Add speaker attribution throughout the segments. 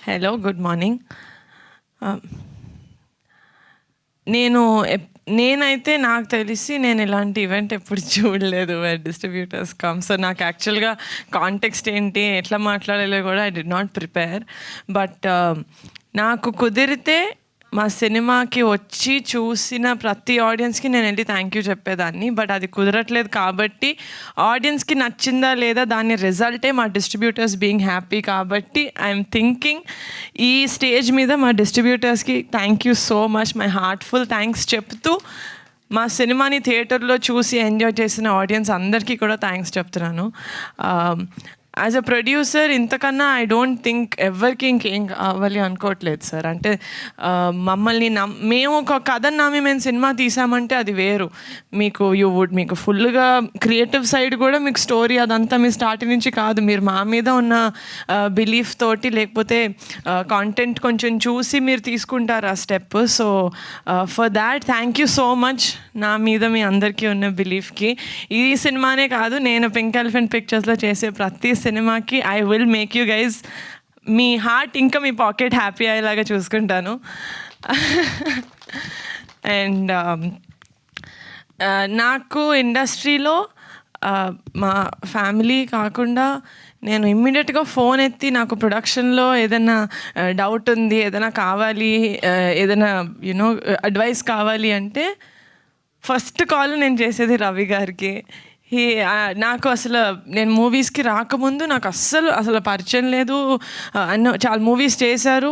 Speaker 1: Hello, good morning. నేనైతే నాకు తెలిసి నేను ఇలాంటి ఈవెంట్ ఎప్పుడు చూడలేదు డిస్ట్రిబ్యూటర్స్ కమ్. సో నాకు యాక్చువల్గా కాంటెక్స్ట్ ఏంటి, ఎట్లా మాట్లాడాలో కూడా I did not prepare. But నాకు కుదిరితే మా సినిమాకి వచ్చి చూసిన ప్రతి ఆడియన్స్కి నేను వెళ్ళి థ్యాంక్ యూ చెప్పేదాన్ని. బట్ అది కుదరట్లేదు కాబట్టి ఆడియన్స్కి నచ్చిందా లేదా దాని రిజల్టే మా డిస్ట్రిబ్యూటర్స్ బీయింగ్ హ్యాపీ. కాబట్టి ఐఎమ్ థింకింగ్ ఈ స్టేజ్ మీద మా డిస్ట్రిబ్యూటర్స్కి thank you so much, my heartful thanks చెప్తూ మా సినిమాని థియేటర్లో చూసి ఎంజాయ్ చేసిన ఆడియన్స్ అందరికీ కూడా థ్యాంక్స్ చెప్తున్నాను. యాజ్ అ ప్రొడ్యూసర్ ఇంతకన్నా ఐ డోంట్ థింక్ ఎవరికి ఇంకేం కావాలి అనుకోవట్లేదు సార్. అంటే మమ్మల్ని మేము ఒక కథను నమ్మి మేము సినిమా తీసామంటే అది వేరు. మీకు ఫుల్గా క్రియేటివ్ సైడ్ కూడా మీకు స్టోరీ అదంతా మీ స్టార్టింగ్ నుంచి కాదు, మీరు మా మీద ఉన్న బిలీఫ్ తోటి లేకపోతే కాంటెంట్ కొంచెం చూసి మీరు తీసుకుంటారు ఆ step. So for that thank you so much. నా మీద మీ అందరికీ ఉన్న బిలీఫ్కి ఈ సినిమానే కాదు, నేను పింక్ ఎలిఫెంట్ పిక్చర్స్లో చేసే ప్రతి సినిమాకి I will make you guys me heart ఇంకా మీ పాకెట్ హ్యాపీ అయ్యేలాగా చూసుకుంటాను. అండ్ నాకు ఇండస్ట్రీలో మా ఫ్యామిలీ కాకుండా నేను ఇమ్మీడియట్గా ఫోన్ ఎత్తి నాకు ప్రొడక్షన్లో ఏదైనా డౌట్ ఉంది, ఏదైనా కావాలి, ఏదైనా అడ్వైస్ కావాలి అంటే ఫస్ట్ కాల్ నేను చేసేది రవి గారికి. నాకు నేను మూవీస్కి రాకముందు నాకు అసలు పరిచయం లేదు. చాలా మూవీస్ చేశారు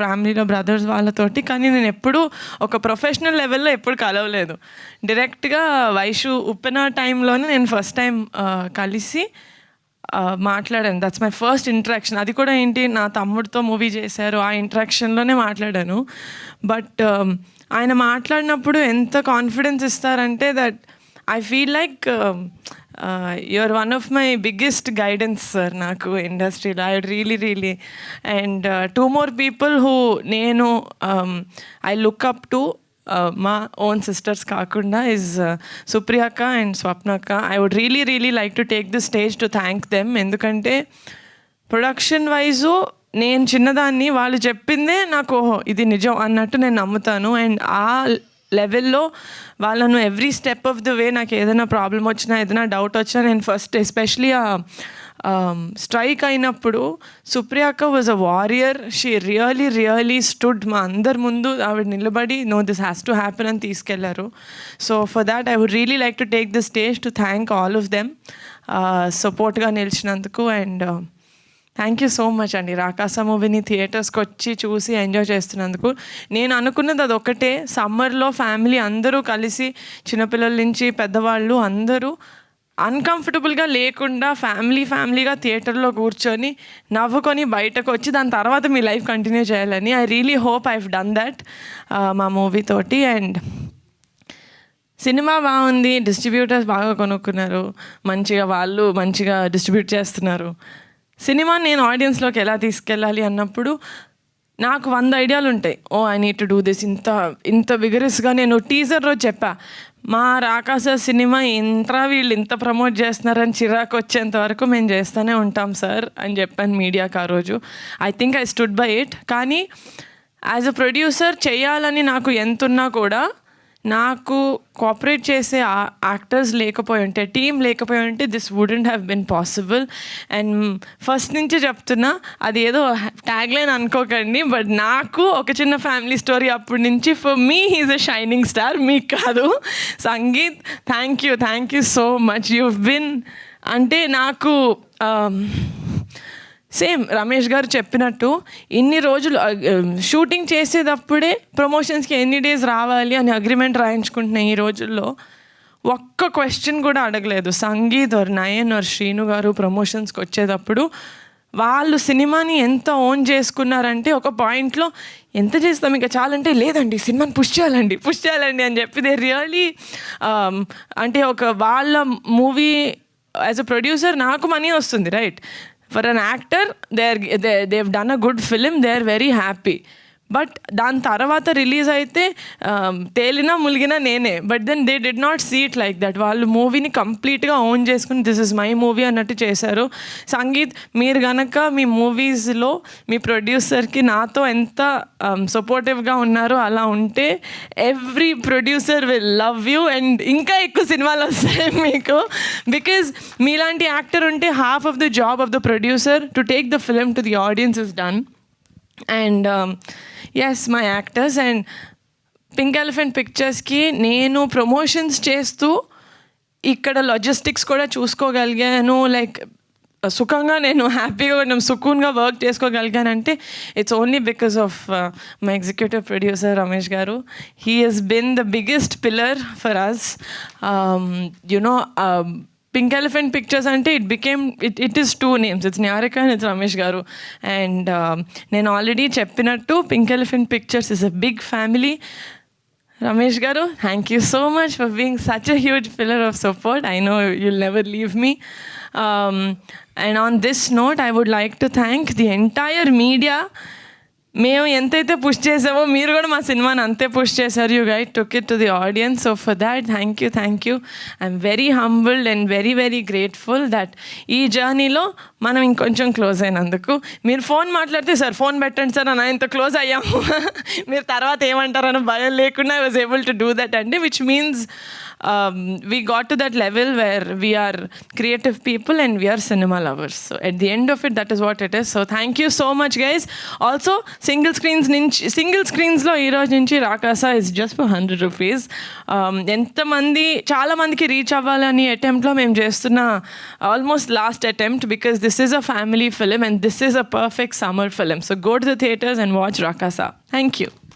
Speaker 1: ఫ్యామిలీలో బ్రదర్స్ వాళ్ళతోటి, కానీ నేను ఎప్పుడూ ఒక ప్రొఫెషనల్ లెవెల్లో ఎప్పుడు కలవలేదు. డైరెక్ట్గా వైషు ఉప్పెన టైంలోనే నేను ఫస్ట్ టైం కలిసి మాట్లాడాను. That's my first interaction. అది కూడా ఏంటి, నా తమ్ముడితో మూవీ చేశారు, ఆ ఇంటరాక్షన్లోనే మాట్లాడాను. బట్ ఆయన మాట్లాడినప్పుడు ఎంత కాన్ఫిడెన్స్ ఇస్తారంటే that I feel like you're one of my biggest guidance, sir, నాకు ఇండస్ట్రీలో. I really and two more people who I look up to మా ఓన్ సిస్టర్స్ కాకుండా is సుప్రియక్క అండ్ స్వప్నక్క. I would really like to take this stage to thank them. ఎందుకంటే production wise నేను చిన్నదాన్ని, వాళ్ళు చెప్పిందే నాకు ఇది నిజం అన్నట్టు నేను నమ్ముతాను. అండ్ ఆ లెవెల్లో వాళ్ళను every step of the way నాకు ఏదైనా ప్రాబ్లం వచ్చినా, ఏదైనా డౌట్ వచ్చినా, నేను ఫస్ట్ ఎస్పెషలీ స్ట్రైక్ అయినప్పుడు సుప్రియక్క was a warrior. She really stood మా అందరి ముందు ఆవిడ నిలబడి దిస్ హ్యాస్ టు హ్యాపెన్ అని తీసుకెళ్లారు. So for that I would really like to take the stage to thank all of them సపోర్ట్గా నిలిచినందుకు. And thank you so much అండి. రాకాస మూవీని థియేటర్స్కి వచ్చి చూసి ఎంజాయ్ చేస్తున్నందుకు. నేను అనుకున్నది అది ఒకటే, సమ్మర్లో ఫ్యామిలీ అందరూ కలిసి చిన్నపిల్లల నుంచి పెద్దవాళ్ళు అందరూ అన్కంఫర్టబుల్గా లేకుండా ఫ్యామిలీగా థియేటర్లో కూర్చొని నవ్వుకొని బయటకు వచ్చి దాని తర్వాత మీ లైఫ్ కంటిన్యూ చేయాలని I really hope I have done that మా మూవీ తోటి. అండ్ సినిమా బాగుంది, డిస్ట్రిబ్యూటర్స్ బాగా కొనుక్కున్నారు, వాళ్ళు మంచిగా డిస్ట్రిబ్యూట్ చేస్తున్నారు. సినిమా నేను ఆడియన్స్లోకి ఎలా తీసుకెళ్ళాలి అన్నప్పుడు నాకు 100 ఐడియాలు ఉంటాయి. I need to do this. ఇంత విగరస్గా నేను టీజర్ రోజు చెప్పా, మా రాకాస సినిమా వీళ్ళు ఇంత ప్రమోట్ చేస్తున్నారని చిరాకు వచ్చేంత వరకు మేము చేస్తూనే ఉంటాం సార్ అని చెప్పాను మీడియాకి ఆ రోజు. I think I stood by it. కానీ యాజ్ అ ప్రొడ్యూసర్ చేయాలని నాకు ఎంతున్నా కూడా నాకు కోఆపరేట్ చేసే యాక్టర్స్ లేకపోయి ఉంటే, టీం లేకపోయి ఉంటే this wouldn't have been possible. And first నుంచి చెప్తున్నా, అది ఏదో ట్యాగ్లైన్ అనుకోకండి, బట్ నాకు ఒక చిన్న ఫ్యామిలీ స్టోరీ అప్పటి నుంచి for me he's a shining star, మీకు కాదు. Sangeeth thank you so much. You been అంటే నాకు సేమ్ రమేష్ గారు చెప్పినట్టు ఇన్ని రోజులు షూటింగ్ చేసేటప్పుడే ప్రమోషన్స్కి ఎన్ని డేస్ రావాలి అని అగ్రిమెంట్ రాయించుకుంటున్నా. ఈ రోజుల్లో ఒక్క క్వశ్చన్ కూడా అడగలేదు. సంగీత్ నయన్ శ్రీను గారు ప్రమోషన్స్కి వచ్చేటప్పుడు వాళ్ళు సినిమాని ఎంత ఓన్ చేసుకున్నారంటే ఒక పాయింట్లో ఎంత చేస్తాం ఇంకా చాలంటే, లేదండి సినిమాని పుష్ చేయాలండి అని చెప్పి దే రియలీ అంటే వాళ్ళ మూవీ యాజ్ అ ప్రొడ్యూసర్ నాకు మనీ వస్తుంది, right? For an actor, they've done a good film, they're very happy. But దాని తర్వాత రిలీజ్ అయితే తేలినా ములిగినా నేనే. But then they did not see it like that. వాళ్ళు మూవీని కంప్లీట్గా ఓన్ చేసుకుని దిస్ ఇస్ మై మూవీ అన్నట్టు చేశారు. సంగీత్, మీరు గనక మీ మూవీస్లో మీ ప్రొడ్యూసర్కి నాతో ఎంత సపోర్టివ్గా ఉన్నారో అలా ఉంటే every producer will love you and ఇంకా ఎక్కువ సినిమాలు వస్తాయి మీకు. బికాజ్ మీలాంటి యాక్టర్ ఉంటే half of the job of the producer to take the film to the audience is done. And yes, my actors and pink elephant పిక్చర్స్కి నేను promotions చేస్తూ ఇక్కడ లాజిస్టిక్స్ కూడా చూసుకోగలిగాను. లైక్ సుఖంగా నేను హ్యాపీగా నేను సుకూన్గా వర్క్ చేసుకోగలిగానంటే it's only because of my executive producer Ramesh garu. He has been the biggest pillar for us. You know pink elephant pictures అంటే it is 2 names. It's Niharika and it's Ramesh garu. And నేను ఆల్రెడీ చెప్పినట్టు pink elephant pictures is a big family. Ramesh garu, thank you so much for being such a huge pillar of support. I know you'll never leave me. And on this note I would like to thank the entire media. మేము ఎంతైతే push చేసామో మీరు కూడా మా సినిమాని అంతే push చేశారు. You guide took it to the audience. So for that thank you. I'm very humbled and very very grateful that ఈ జర్నీలో మనం ఇంకొంచెం క్లోజ్ అయినందుకు. మీరు ఫోన్ మాట్లాడితే సార్ ఫోన్ పెట్టండి సార్ అని ఇంత క్లోజ్ అయ్యాము, మీరు తర్వాత ఏమంటారని భయం లేకుండా I was able to do that అండి, which means we got to that level where we are creative people and we are cinema lovers. So at the end of it, that is what it is. So thank you so much guys. Also single screens lo ee roju nunchi Rakasa is just for 100 rupees. ఎంతమంది చాలా మందికి reach అవ్వాలని అటెంప్ట్లో మేము చేస్తున్న almost last attempt, because this is a family film and this is a perfect summer film. So go to the theaters and watch Rakasa. Thank you.